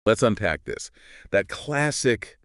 Let's unpack this. That classic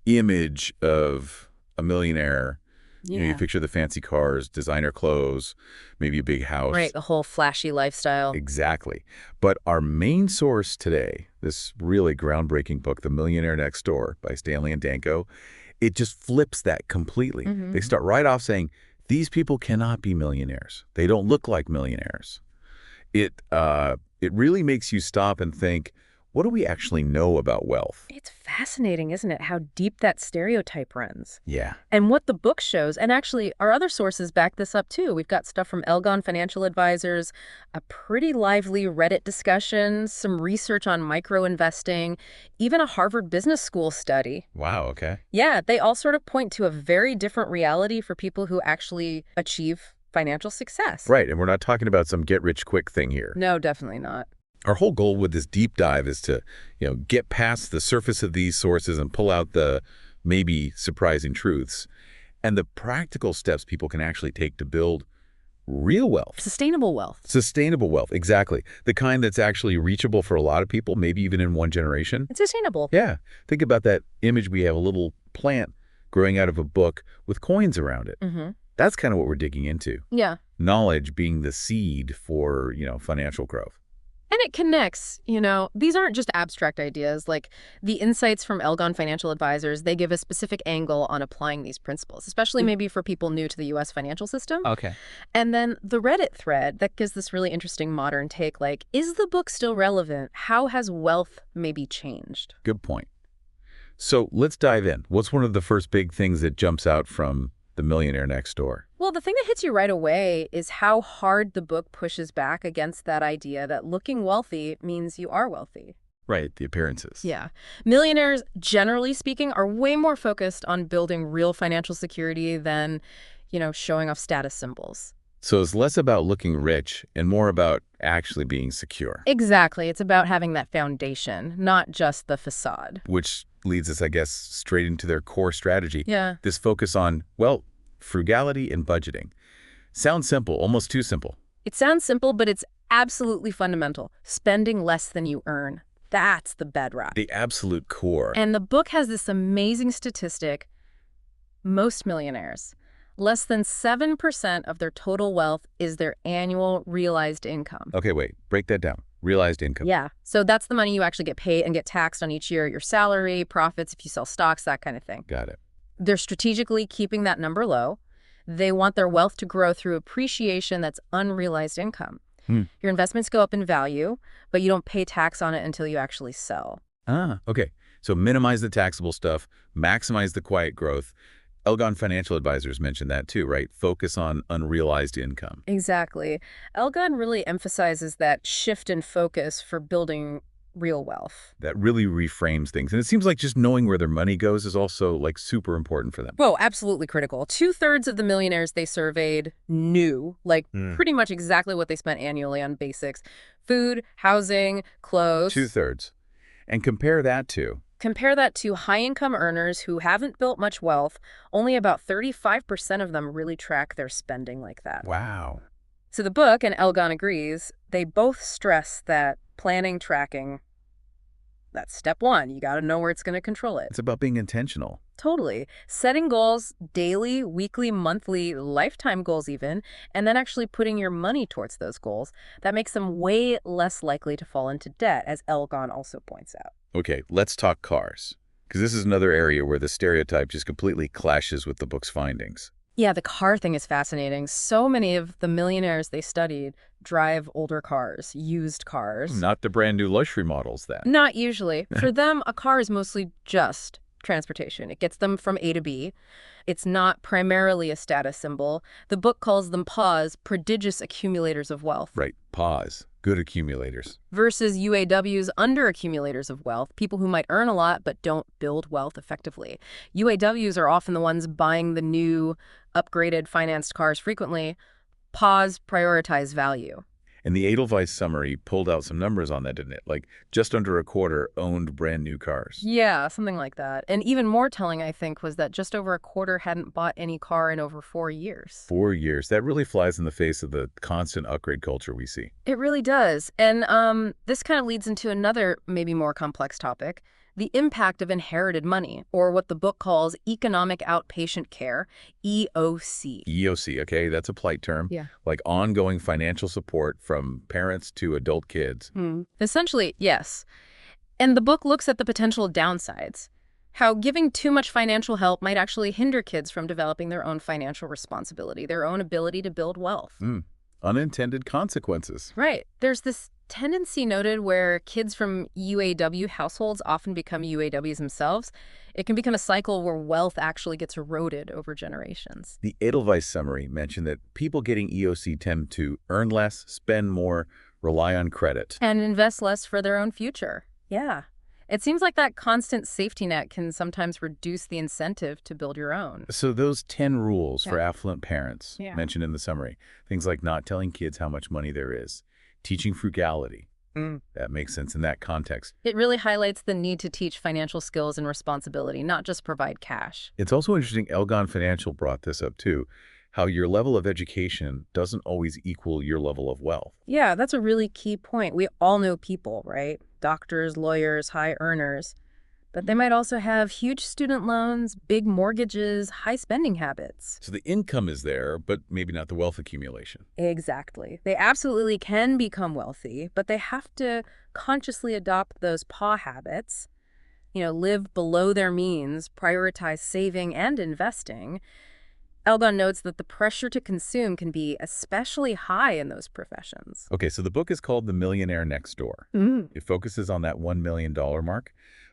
image of a millionaire, you Yeah. picture the fancy cars, designer clothes, maybe a big Right, house. the whole flashy lifestyle. Exactly. But our main source today, this really groundbreaking book, The Millionaire Next Door by Stanley and Danko, it just flips that completely. Hmm. They start right off saying, these people cannot be millionaires. They don't look like millionaires. It really makes you stop and think, what do we actually know about wealth? It's fascinating, isn't it, how deep that stereotype runs? Yeah. And what the book shows, and actually our other sources back this up too. We've got stuff from Elgon Financial Advisors, a pretty lively Reddit discussion, some research on micro-investing, even a Harvard Business School study. Wow, okay. Yeah, they all sort of point to a very different reality for people who actually achieve financial success. Right, and we're not talking about some get-rich-quick thing here. No, definitely not. Our whole goal with this deep dive is to, get past the surface of these sources and pull out the maybe surprising truths and the practical steps people can actually take to build real wealth. Sustainable wealth. Sustainable wealth, exactly. The kind that's actually reachable for a lot of people, maybe even in one generation. It's sustainable. Yeah. Think about that image. We have a little plant growing out of a book with coins around it. Mm-hmm. That's kind of what we're digging into. Yeah. Knowledge being the seed for, financial growth. And it connects, these aren't just abstract ideas. Like the insights from Elgon Financial Advisors, they give a specific angle on applying these principles, especially maybe for people new to the U.S. financial system. Okay. And then the Reddit thread that gives this really interesting modern take, like, is the book still relevant? How has wealth maybe changed? Good point. So let's dive in. What's one of the first big things that jumps out from The Millionaire Next Door? Well, the thing that hits you right away is how hard the book pushes back against that idea that looking wealthy means you are wealthy. Right, the appearances. Yeah. Millionaires, generally speaking, are way more focused on building real financial security than, showing off status symbols. So it's less about looking rich and more about actually being secure. Exactly. It's about having that foundation, not just the facade. Which leads us, I guess, straight into their core strategy. Yeah. This focus on, frugality and budgeting. Sounds simple, almost too simple. It sounds simple, but it's absolutely fundamental. Spending less than you earn. That's the bedrock. The absolute core. And the book has this amazing statistic. Most millionaires, less than 7% of their total wealth is their annual realized income. Okay, wait, break that down. Realized income. Yeah. So that's the money you actually get paid and get taxed on each year, your salary, profits, if you sell stocks, that kind of thing. Got it. They're strategically keeping that number low. They want their wealth to grow through appreciation that's unrealized income. Your investments go up in value, but you don't pay tax on it until you actually sell. Okay. So minimize the taxable stuff, maximize the quiet growth. Elgon Financial Advisors mentioned that too, right? Focus on unrealized income. Exactly. Elgon really emphasizes that shift in focus for building real wealth. That really reframes things. And it seems like just knowing where their money goes is also super important for them. Whoa, absolutely critical. 2/3 of the millionaires they surveyed knew, pretty much exactly what they spent annually on basics. Food, housing, clothes. 2/3. And compare that to high-income earners who haven't built much wealth. Only about 35% of them really track their spending like that. wow. So the book, and Elgon agrees, they both stress that planning, tracking, that's step one. You got to know where it's going to control it. It's about being intentional. Totally. Setting goals, daily, weekly, monthly, lifetime goals even, and then actually putting your money towards those goals. That makes them way less likely to fall into debt, as Elgon also points out. Okay, let's talk cars. Because this is another area where the stereotype just completely clashes with the book's findings. Yeah, the car thing is fascinating. So many of the millionaires they studied drive older cars, used cars. Not the brand new luxury models, then. Not usually. For them, a car is mostly just transportation. It gets them from A to B. It's not primarily a status symbol. The book calls them PAWs, prodigious accumulators of wealth. Right, PAWs, good accumulators. Versus UAWs, under-accumulators of wealth, people who might earn a lot but don't build wealth effectively. UAWs are often the ones buying the new, upgraded, financed cars frequently. PAWs prioritize value. And the Edelweiss summary pulled out some numbers on that, didn't it? Like just under a quarter owned brand new cars. Yeah, something like that. And even more telling, I think, was that just over a quarter hadn't bought any car in over 4 years. 4 years. That really flies in the face of the constant upgrade culture we see. It really does. And this kind of leads into another, maybe more complex topic, the impact of inherited money, or what the book calls economic outpatient care, EOC. EOC, okay, that's a polite term. Yeah. Like ongoing financial support from parents to adult kids. Essentially, yes. And the book looks at the potential downsides. How giving too much financial help might actually hinder kids from developing their own financial responsibility, their own ability to build wealth. Unintended consequences. Right. There's this tendency noted where kids from UAW households often become UAWs themselves. It can become a cycle where wealth actually gets eroded over generations. The Edelweiss summary mentioned that people getting EOC tend to earn less, spend more, rely on credit. And invest less for their own future. Yeah. It seems like that constant safety net can sometimes reduce the incentive to build your own. So those 10 rules for affluent parents mentioned in the summary, things like not telling kids how much money there is, teaching frugality. That makes sense in that context. It really highlights the need to teach financial skills and responsibility, not just provide cash. It's also interesting, Elgon Financial brought this up too, how your level of education doesn't always equal your level of wealth. Yeah, that's a really key point. We all know people, right? Doctors, lawyers, high earners. But they might also have huge student loans, big mortgages, high spending habits. So the income is there, but maybe not the wealth accumulation. Exactly. They absolutely can become wealthy, but they have to consciously adopt those paw habits, live below their means, prioritize saving and investing. Elgon notes that the pressure to consume can be especially high in those professions. Okay, so the book is called The Millionaire Next Door. It focuses on that $1 million mark.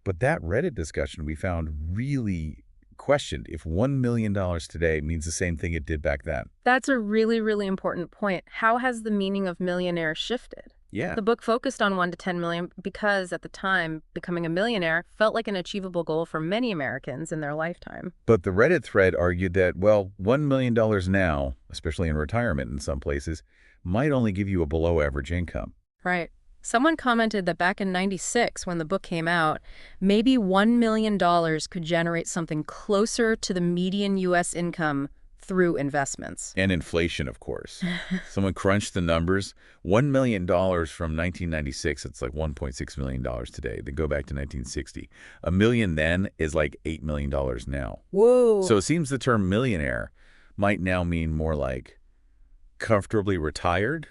But that Reddit discussion we found really questioned if $1 million today means the same thing it did back then. That's a really, really important point. How has the meaning of millionaire shifted? Yeah. The book focused on 1 to 10 million because at the time, becoming a millionaire felt like an achievable goal for many Americans in their lifetime. But the Reddit thread argued that, well, $1 million now, especially in retirement in some places, might only give you a below average income. Right. Someone commented that back in '96, when the book came out, maybe $1 million could generate something closer to the median U.S. income through investments. And inflation, of course. Someone crunched the numbers. $1 million from 1996, it's like $1.6 million today. They go back to 1960. A million then is like $8 million now. Whoa. So it seems the term millionaire might now mean more like comfortably retired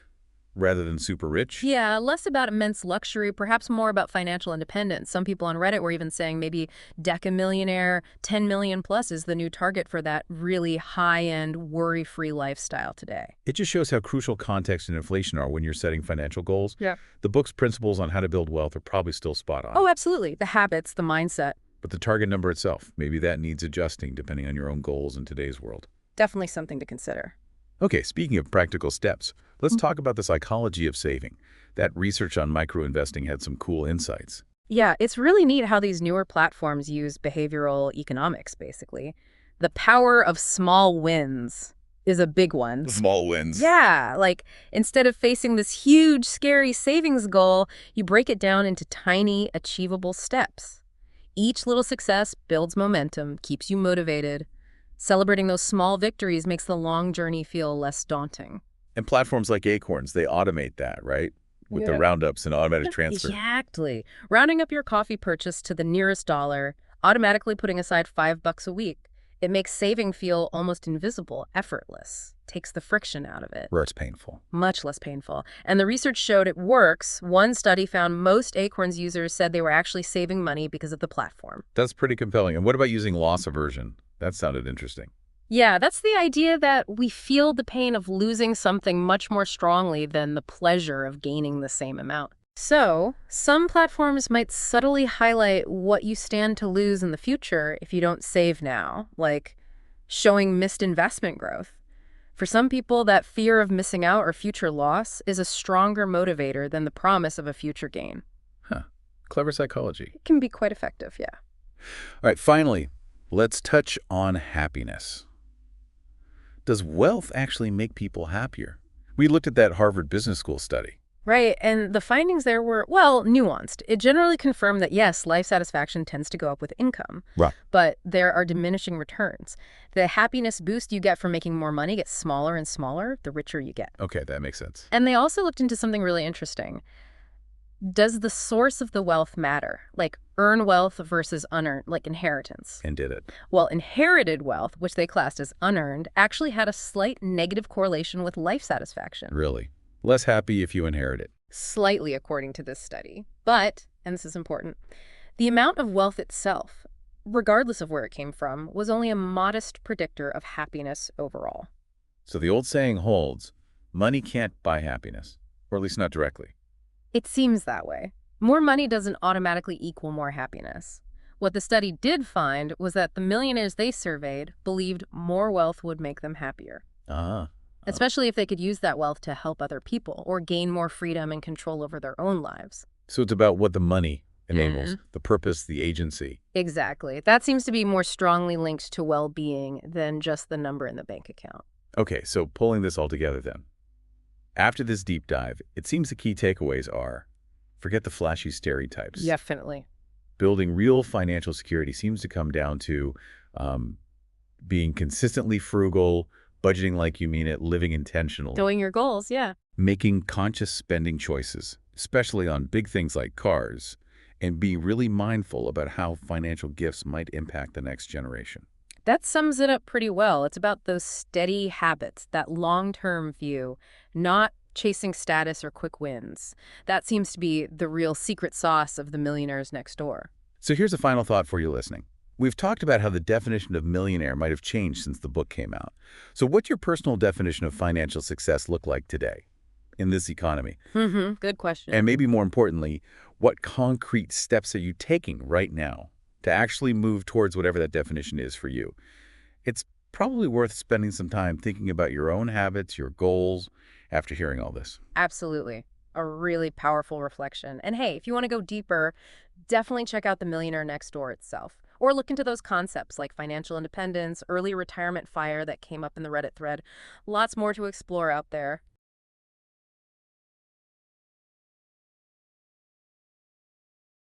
rather than super rich. Yeah, less about immense luxury, perhaps more about financial independence. Some people on Reddit were even saying maybe decamillionaire, 10 million plus is the new target for that really high-end, worry-free lifestyle today. It just shows how crucial context and inflation are when you're setting financial goals. Yeah. The book's principles on how to build wealth are probably still spot on. Oh, absolutely. The habits, the mindset. But the target number itself, maybe that needs adjusting depending on your own goals in today's world. Definitely something to consider. Okay, speaking of practical steps, let's talk about the psychology of saving. That research on micro-investing had some cool insights. Yeah, it's really neat how these newer platforms use behavioral economics, basically. The power of small wins is a big one. Small wins. Yeah, like instead of facing this huge, scary savings goal, you break it down into tiny, achievable steps. Each little success builds momentum, keeps you motivated. Celebrating those small victories makes the long journey feel less daunting. And platforms like Acorns, they automate that, right? With the roundups and automatic transfer. Exactly. Rounding up your coffee purchase to the nearest dollar, automatically putting aside $5 a week. It makes saving feel almost invisible, effortless. Takes the friction out of it. Where it's painful. Much less painful. And the research showed it works. One study found most Acorns users said they were actually saving money because of the platform. That's pretty compelling. And what about using loss aversion? That sounded interesting. Yeah, that's the idea that we feel the pain of losing something much more strongly than the pleasure of gaining the same amount. So, some platforms might subtly highlight what you stand to lose in the future if you don't save now, like showing missed investment growth. For some people, that fear of missing out or future loss is a stronger motivator than the promise of a future gain. Huh. Clever psychology. It can be quite effective, yeah. All right, finally, let's touch on happiness. Does wealth actually make people happier? We looked at that Harvard Business School study. Right, and the findings there were, well, nuanced. It generally confirmed that, yes, life satisfaction tends to go up with income, Right. but there are diminishing returns. The happiness boost you get from making more money gets smaller and smaller the richer you get. Okay, that makes sense. And they also looked into something really interesting. Does the source of the wealth matter? Like earn wealth versus unearned, like inheritance. And did it. Well, inherited wealth, which they classed as unearned, actually had a slight negative correlation with life satisfaction. Really. Less happy if you inherit it. Slightly, according to this study. But, and this is important, the amount of wealth itself, regardless of where it came from, was only a modest predictor of happiness overall. So the old saying holds, money can't buy happiness, or at least not directly. It seems that way. More money doesn't automatically equal more happiness. What the study did find was that the millionaires they surveyed believed more wealth would make them happier. Ah. Especially if they could use that wealth to help other people or gain more freedom and control over their own lives. So it's about what the money enables, the purpose, the agency. Exactly. That seems to be more strongly linked to well-being than just the number in the bank account. Okay, so pulling this all together then. After this deep dive, it seems the key takeaways are, forget the flashy stereotypes. Definitely. Building real financial security seems to come down to being consistently frugal, budgeting like you mean it, living intentionally. Knowing your goals, yeah. Making conscious spending choices, especially on big things like cars, and being really mindful about how financial gifts might impact the next generation. That sums it up pretty well. It's about those steady habits, that long-term view, not chasing status or quick wins. That seems to be the real secret sauce of the Millionaires Next Door. So here's a final thought for you listening. We've talked about how the definition of millionaire might have changed since the book came out. So what's your personal definition of financial success look like today in this economy? Good question. And maybe more importantly, what concrete steps are you taking right now to actually move towards whatever that definition is for you? It's probably worth spending some time thinking about your own habits, your goals, after hearing all this. Absolutely. A really powerful reflection. And hey, if you want to go deeper, definitely check out the Millionaire Next Door itself. Or look into those concepts like financial independence, early retirement fire that came up in the Reddit thread. Lots more to explore out there.